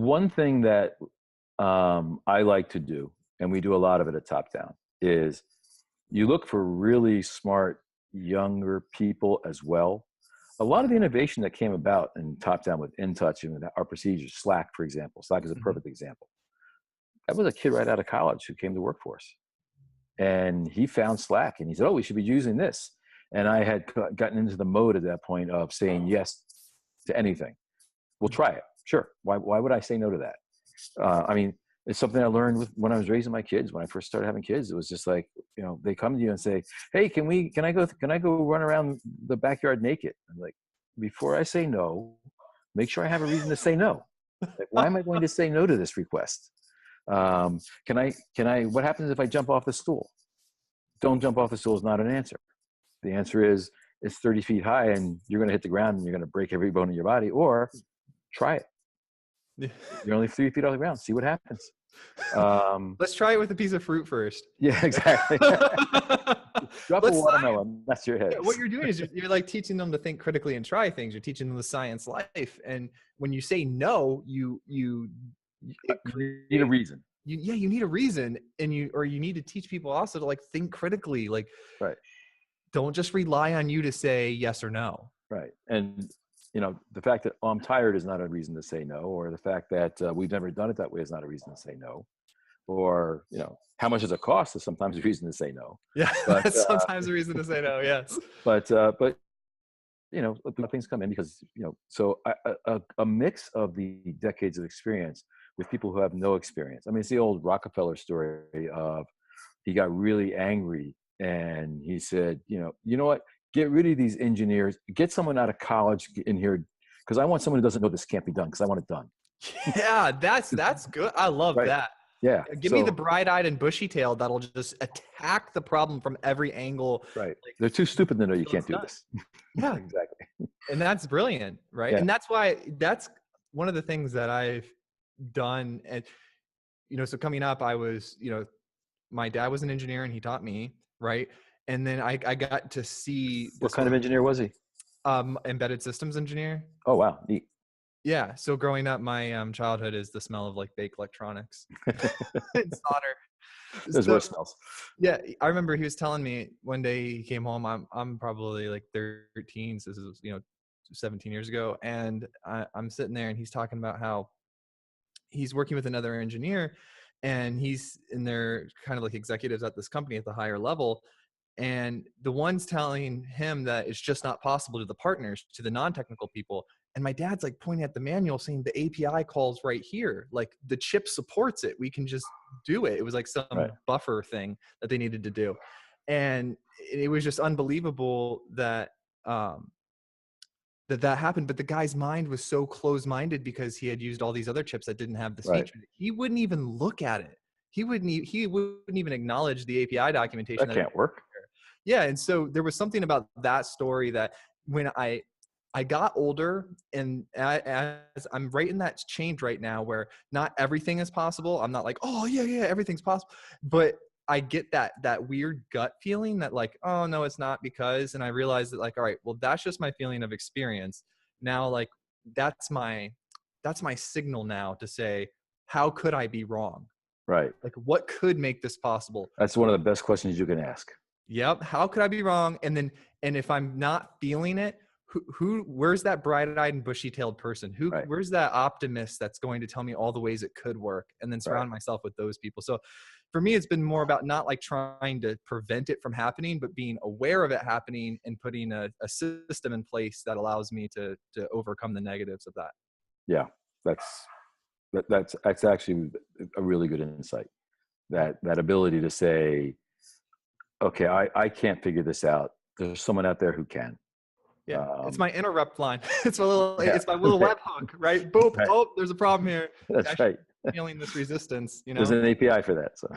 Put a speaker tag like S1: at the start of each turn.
S1: one thing that I like to do, and we do a lot of it at Top Down, is you look for really smart younger people as well. A lot of the innovation that came about in Top Down with InTouch and our procedures, Slack, for example. Slack is a perfect example. That was a kid right out of college who came to work for us. And he found Slack and he said, oh, we should be using this. And I had gotten into the mode at that point of saying yes to anything. We'll try it. Sure. Why would I say no to that? I mean, it's something I learned when I was raising my kids. When I first started having kids, it was just like, you know, they come to you and say, hey, can I go run around the backyard naked? I'm like, before I say no, make sure I have a reason to say no. Like, why am I going to say no to this request? What happens if I jump off the stool? Don't jump off the stool is not an answer. The answer is it's 30 feet high and you're going to hit the ground and you're going to break every bone in your body, or try it. You're only 3 feet off the ground. See what happens.
S2: Let's try it with a piece of fruit first.
S1: Yeah, exactly. Drop a watermelon. That's your head.
S2: Yeah, what you're doing is you're like teaching them to think critically and try things. You're teaching them the science life. And when you say no, you
S1: need a reason.
S2: You need a reason, and you need to teach people also to like think critically. Like,
S1: right.
S2: Don't just rely on you to say yes or no.
S1: Right. And you know, the fact that I'm tired is not a reason to say no, or the fact that we've never done it that way is not a reason to say no, or, you know, how much does it cost is sometimes a reason to say no.
S2: Yeah, but, that's sometimes a reason to say no. Yes.
S1: But you know, things come in because, you know, so a mix of the decades of experience with people who have no experience. I mean, it's the old Rockefeller story of he got really angry and he said, you know what? Get rid of these engineers. Get someone out of college in here, because I want someone who doesn't know this can't be done, because I want it done.
S2: Yeah, that's good. I love that.
S1: Yeah.
S2: Give me the bright-eyed and bushy-tailed that'll just attack the problem from every angle.
S1: Right. Like, they're too stupid to know you can't do this.
S2: Yeah,
S1: exactly.
S2: And that's brilliant, right? Yeah. And that's one of the things that I've done. And, you know, so coming up, I was, you know, my dad was an engineer and he taught me, right? And then I got to see.
S1: What kind of engineer was he?
S2: Embedded systems engineer.
S1: Oh, wow. Neat.
S2: Yeah. So growing up, my childhood is the smell of like baked electronics and solder.
S1: There's worse smells.
S2: Yeah. I remember he was telling me one day he came home. I'm probably like 13. So this is, you know, 17 years ago. And I'm sitting there and he's talking about how he's working with another engineer and he's in their kind of like executives at this company at the higher level. And the one's telling him that it's just not possible to the partners, to the non-technical people. And my dad's like pointing at the manual saying the API calls right here. Like the chip supports it. We can just do it. It was like some buffer thing that they needed to do. And it was just unbelievable that that happened. But the guy's mind was so closed-minded because he had used all these other chips that didn't have this feature. He wouldn't even look at it. He wouldn't even acknowledge the API documentation.
S1: That can't work.
S2: Yeah. And so there was something about that story that when I got older and as I'm right in that change right now where not everything is possible. I'm not like, oh yeah, everything's possible. But I get that weird gut feeling that like, oh no, it's not because, and I realized that like, all right, well, that's just my feeling of experience. Now, like, that's my signal now to say, how could I be wrong?
S1: Right.
S2: Like, what could make this possible?
S1: That's one of the best questions you can ask.
S2: Yep. How could I be wrong? And if I'm not feeling it, where's that bright-eyed and bushy-tailed person? Where's that optimist that's going to tell me all the ways it could work, and then surround myself with those people? So for me, it's been more about not like trying to prevent it from happening, but being aware of it happening and putting a system in place that allows me to overcome the negatives of that.
S1: Yeah. That's actually a really good insight. That ability to say, okay, I can't figure this out. There's someone out there who can.
S2: Yeah, it's my interrupt line. It's my little webhook, right? Boom! Right. Oh, there's a problem here.
S1: That's right.
S2: Feeling this resistance, you know.
S1: There's an API for that. So